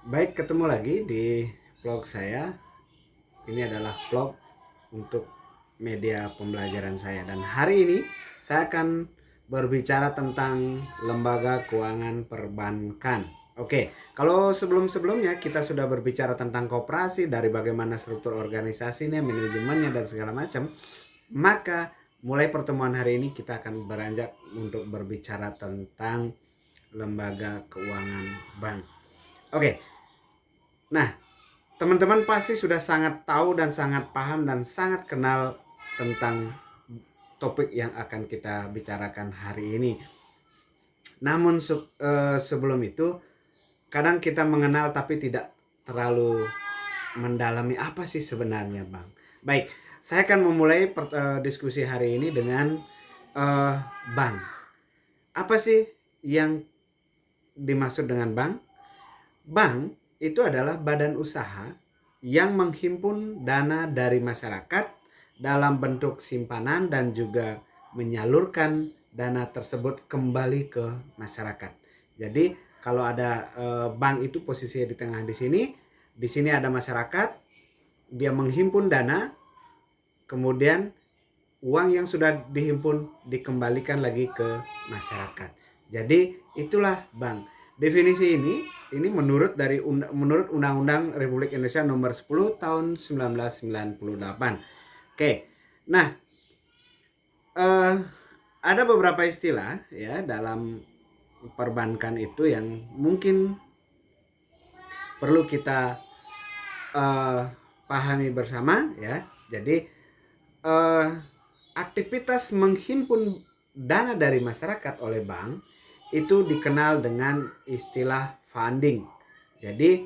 Baik, ketemu lagi di vlog saya. Ini adalah vlog untuk media pembelajaran saya. Dan hari ini saya akan berbicara tentang lembaga keuangan perbankan. Oke, kalau sebelum-sebelumnya kita sudah berbicara tentang koperasi, dari bagaimana struktur organisasinya, manajemennya, dan segala macam, maka mulai pertemuan hari ini kita akan beranjak untuk berbicara tentang lembaga keuangan bank. Oke, nah, teman-teman pasti sudah sangat tahu dan sangat paham dan sangat kenal tentang topik yang akan kita bicarakan hari ini. Namun sebelum itu, kadang kita mengenal tapi tidak terlalu mendalami apa sih sebenarnya, Bang. Baik, saya akan memulai diskusi hari ini dengan eh, bank. Apa sih yang dimaksud dengan bank? Bank itu adalah badan usaha yang menghimpun dana dari masyarakat dalam bentuk simpanan dan juga menyalurkan dana tersebut kembali ke masyarakat. Jadi kalau ada bank itu posisinya di tengah di sini. Di sini ada masyarakat, dia menghimpun dana, kemudian uang yang sudah dihimpun dikembalikan lagi ke masyarakat. Jadi itulah bank. Definisi ini menurut Undang-Undang Republik Indonesia Nomor 10 Tahun 1998. Oke. Nah, eh, ada beberapa istilah ya dalam perbankan itu yang mungkin perlu kita eh, pahami bersama ya. Jadi eh, aktivitas menghimpun dana dari masyarakat oleh bank itu dikenal dengan istilah funding. Jadi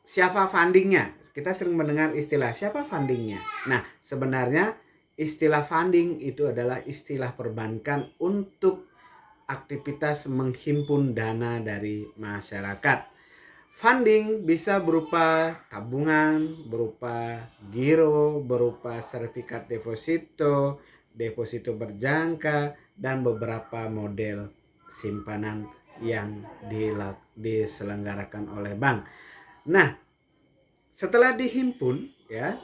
siapa fundingnya? Kita sering mendengar istilah siapa fundingnya. Nah, sebenarnya istilah funding itu adalah istilah perbankan untuk aktivitas menghimpun dana dari masyarakat. Funding bisa berupa tabungan, berupa giro, berupa sertifikat deposito, deposito berjangka, dan beberapa model simpanan yang diselenggarakan oleh bank. Nah, setelah dihimpun ya,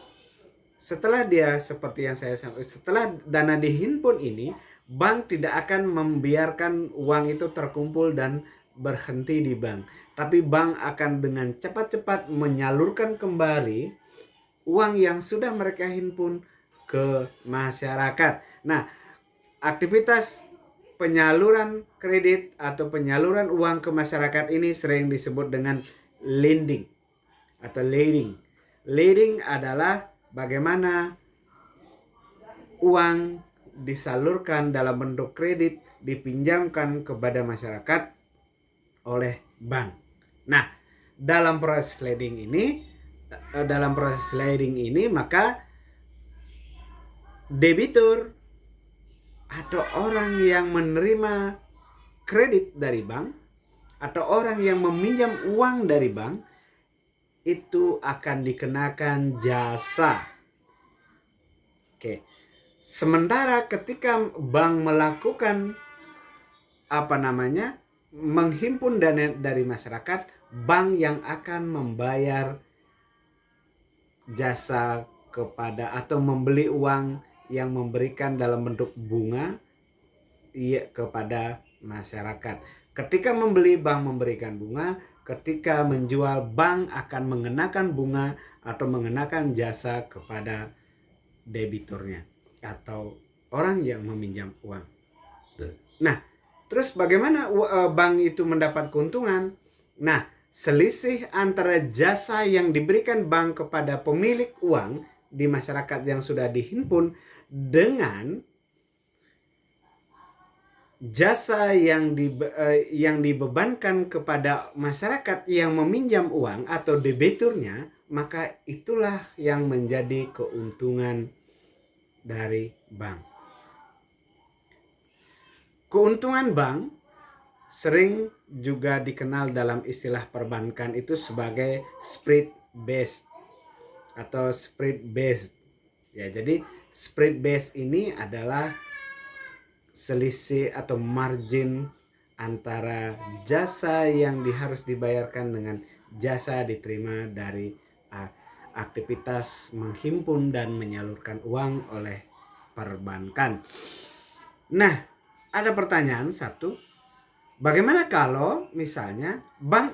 setelah dia seperti yang saya sampaikan, setelah dana dihimpun ini, bank tidak akan membiarkan uang itu terkumpul dan berhenti di bank. Tapi bank akan dengan cepat-cepat menyalurkan kembali uang yang sudah mereka himpun ke masyarakat. Nah, aktivitas penyaluran kredit atau penyaluran uang ke masyarakat ini sering disebut dengan lending atau lading. Lading adalah bagaimana uang disalurkan dalam bentuk kredit dipinjamkan kepada masyarakat oleh bank. Nah, dalam proses sliding ini maka debitur atau orang yang menerima kredit dari bank atau orang yang meminjam uang dari bank itu akan dikenakan jasa. Oke. Sementara ketika bank melakukan menghimpun dana dari masyarakat, bank yang akan membayar jasa kepada atau membeli uang yang memberikan dalam bentuk bunga kepada masyarakat. Ketika membeli, bank memberikan bunga. Ketika menjual, bank akan mengenakan bunga atau mengenakan jasa kepada debiturnya atau orang yang meminjam uang. Nah, terus bagaimana bank itu mendapat keuntungan? Nah, selisih antara jasa yang diberikan bank kepada pemilik uang di masyarakat yang sudah dihimpun dengan jasa yang dibebankan kepada masyarakat yang meminjam uang atau debiturnya, maka itulah yang menjadi keuntungan dari bank. Keuntungan bank sering juga dikenal dalam istilah perbankan itu sebagai spread based atau spread based. Ya, jadi spread based ini adalah selisih atau margin antara jasa yang harus dibayarkan dengan jasa diterima dari aktivitas menghimpun dan menyalurkan uang oleh perbankan. Nah, ada pertanyaan satu, bagaimana kalau misalnya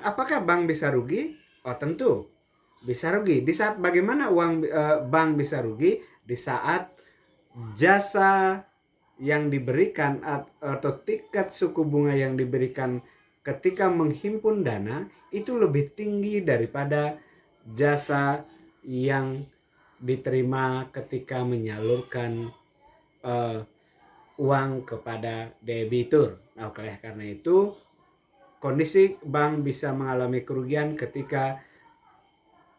apakah bank bisa rugi? Oh, tentu bisa rugi. Di saat bagaimana bank bisa rugi? Di saat jasa yang diberikan atau tingkat suku bunga yang diberikan ketika menghimpun dana itu lebih tinggi daripada jasa yang diterima ketika menyalurkan uang kepada debitur. Nah, oleh karena itu kondisi bank bisa mengalami kerugian ketika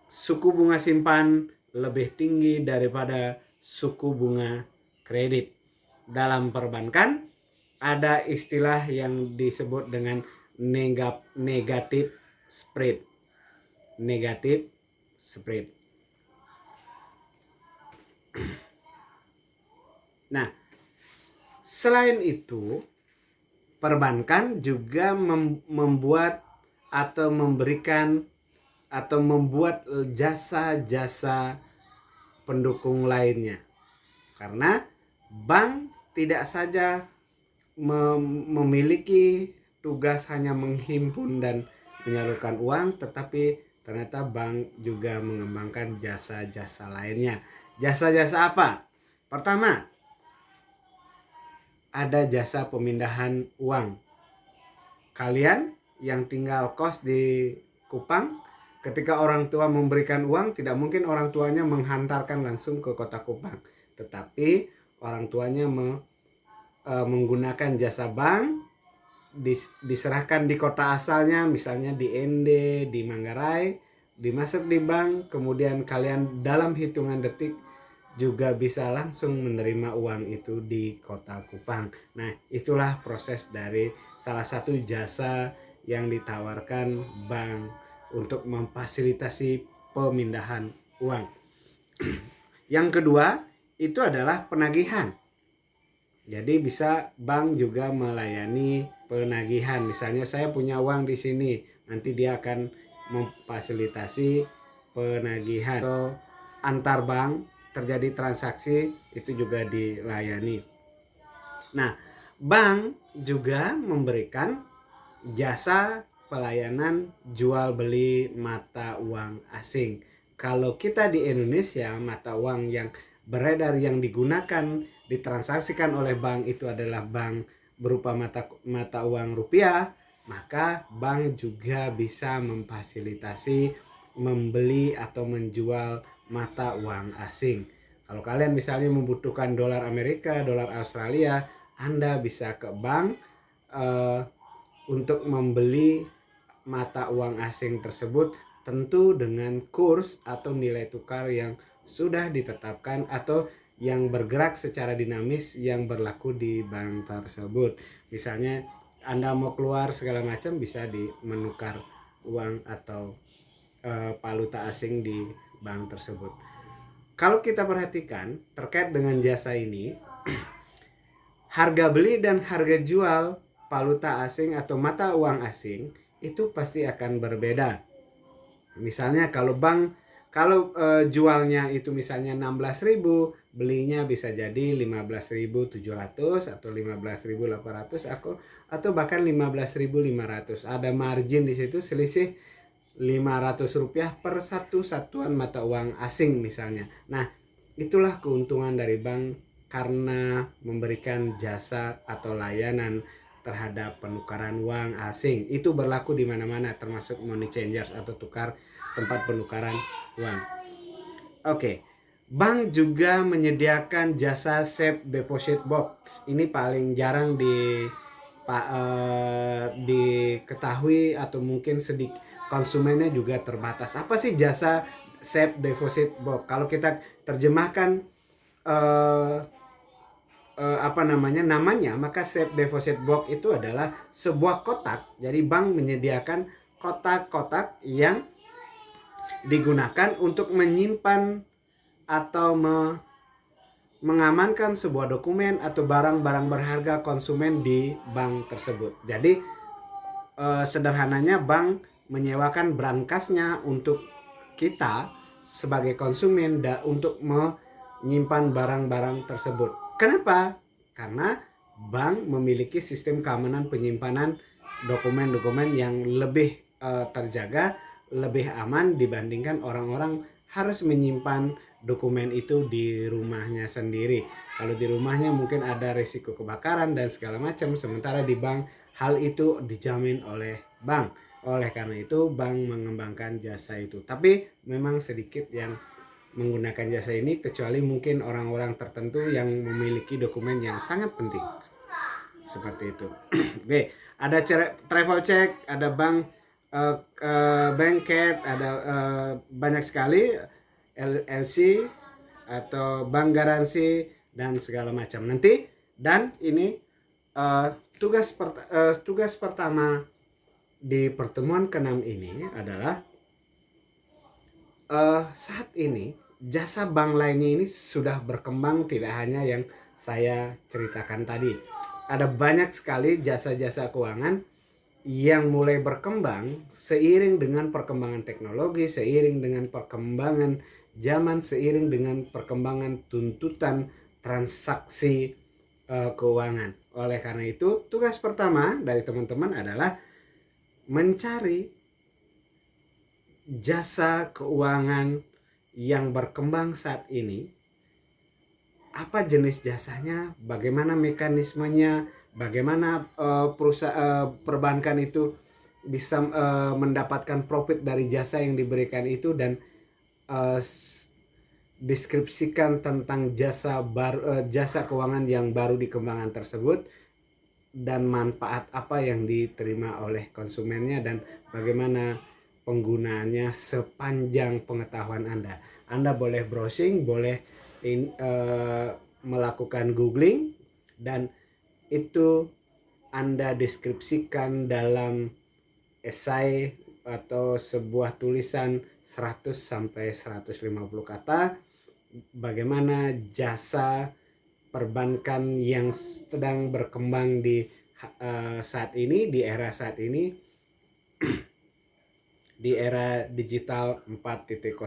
suku bunga simpan lebih tinggi daripada suku bunga kredit. Dalam perbankan ada istilah yang disebut dengan negatif spread. Negatif spread. Nah, selain itu, perbankan juga membuat atau memberikan atau membuat jasa-jasa pendukung lainnya. Karena bank tidak saja memiliki tugas hanya menghimpun dan menyalurkan uang, tetapi ternyata bank juga mengembangkan jasa-jasa lainnya. Jasa-jasa apa? Pertama, ada jasa pemindahan uang. Kalian yang tinggal kos di Kupang, ketika orang tua memberikan uang, tidak mungkin orang tuanya menghantarkan langsung ke kota Kupang, tetapi orang tuanya menggunakan jasa bank, diserahkan di kota asalnya, misalnya di Ende, di Manggarai, dimasuk di bank, kemudian kalian dalam hitungan detik juga bisa langsung menerima uang itu di kota Kupang. Nah, itulah proses dari salah satu jasa yang ditawarkan bank untuk memfasilitasi pemindahan uang. Yang kedua, itu adalah penagihan. Jadi bisa bank juga melayani penagihan. Misalnya saya punya uang di sini, nanti dia akan memfasilitasi penagihan. Atau antar bank terjadi transaksi itu juga dilayani. Nah, bank juga memberikan jasa pelayanan jual beli mata uang asing. Kalau kita di Indonesia, mata uang yang beredar yang digunakan ditransaksikan oleh bank itu adalah bank berupa mata uang rupiah, maka bank juga bisa memfasilitasi membeli atau menjual mata uang asing. Kalau kalian misalnya membutuhkan dolar Amerika, dolar Australia, Anda bisa ke bank untuk membeli mata uang asing tersebut, tentu dengan kurs atau nilai tukar yang sudah ditetapkan atau yang bergerak secara dinamis yang berlaku di bank tersebut. Misalnya Anda mau keluar segala macam, bisa menukar uang atau valuta asing di bank tersebut. Kalau kita perhatikan terkait dengan jasa ini, harga beli dan harga jual valuta asing atau mata uang asing itu pasti akan berbeda. Misalnya kalau jualnya itu misalnya 16.000, belinya bisa jadi 15.700 atau 15.800 atau bahkan 15.500. Ada margin di situ, selisih Rp500 per satu satuan mata uang asing misalnya. Nah, itulah keuntungan dari bank karena memberikan jasa atau layanan terhadap penukaran uang asing. Itu berlaku di mana-mana, termasuk money changers atau tempat penukaran uang. Oke. Bank juga menyediakan jasa safe deposit box. Ini paling jarang diketahui atau mungkin sedikit konsumennya juga terbatas. Apa sih jasa safe deposit box? Kalau kita terjemahkan namanya, maka safe deposit box itu adalah sebuah kotak. Jadi bank menyediakan kotak-kotak yang digunakan untuk menyimpan atau mengamankan sebuah dokumen atau barang-barang berharga konsumen di bank tersebut. Jadi sederhananya bank menyewakan brankasnya untuk kita sebagai konsumen untuk menyimpan barang-barang tersebut. Kenapa? Karena bank memiliki sistem keamanan penyimpanan dokumen-dokumen yang lebih terjaga, lebih aman dibandingkan orang-orang harus menyimpan dokumen itu di rumahnya sendiri. Kalau di rumahnya mungkin ada risiko kebakaran dan segala macam, sementara di bank hal itu dijamin oleh bank. Oleh karena itu bank mengembangkan jasa itu. Tapi memang sedikit yang menggunakan jasa ini, kecuali mungkin orang-orang tertentu yang memiliki dokumen yang sangat penting. Seperti itu. Oke, ada travel check, ada bank Bankcat, ada banyak sekali LLC atau bank garansi dan segala macam. Nanti dan ini tugas pertama di pertemuan ke-6 ini adalah saat ini jasa bank lainnya ini sudah berkembang, tidak hanya yang saya ceritakan tadi. Ada banyak sekali jasa-jasa keuangan yang mulai berkembang seiring dengan perkembangan teknologi, seiring dengan perkembangan zaman, seiring dengan perkembangan tuntutan transaksi keuangan. Oleh karena itu, tugas pertama dari teman-teman adalah mencari jasa keuangan yang berkembang saat ini. Apa jenis jasanya, bagaimana mekanismenya, bagaimana perbankan itu bisa mendapatkan profit dari jasa yang diberikan itu, dan deskripsikan tentang jasa keuangan yang baru dikembangkan tersebut dan manfaat apa yang diterima oleh konsumennya dan bagaimana penggunaannya sepanjang pengetahuan Anda. Anda boleh browsing, boleh melakukan googling, dan itu Anda deskripsikan dalam esai atau sebuah tulisan 100 sampai 150 kata bagaimana jasa perbankan yang sedang berkembang di saat ini, di era saat ini, di era digital 4.0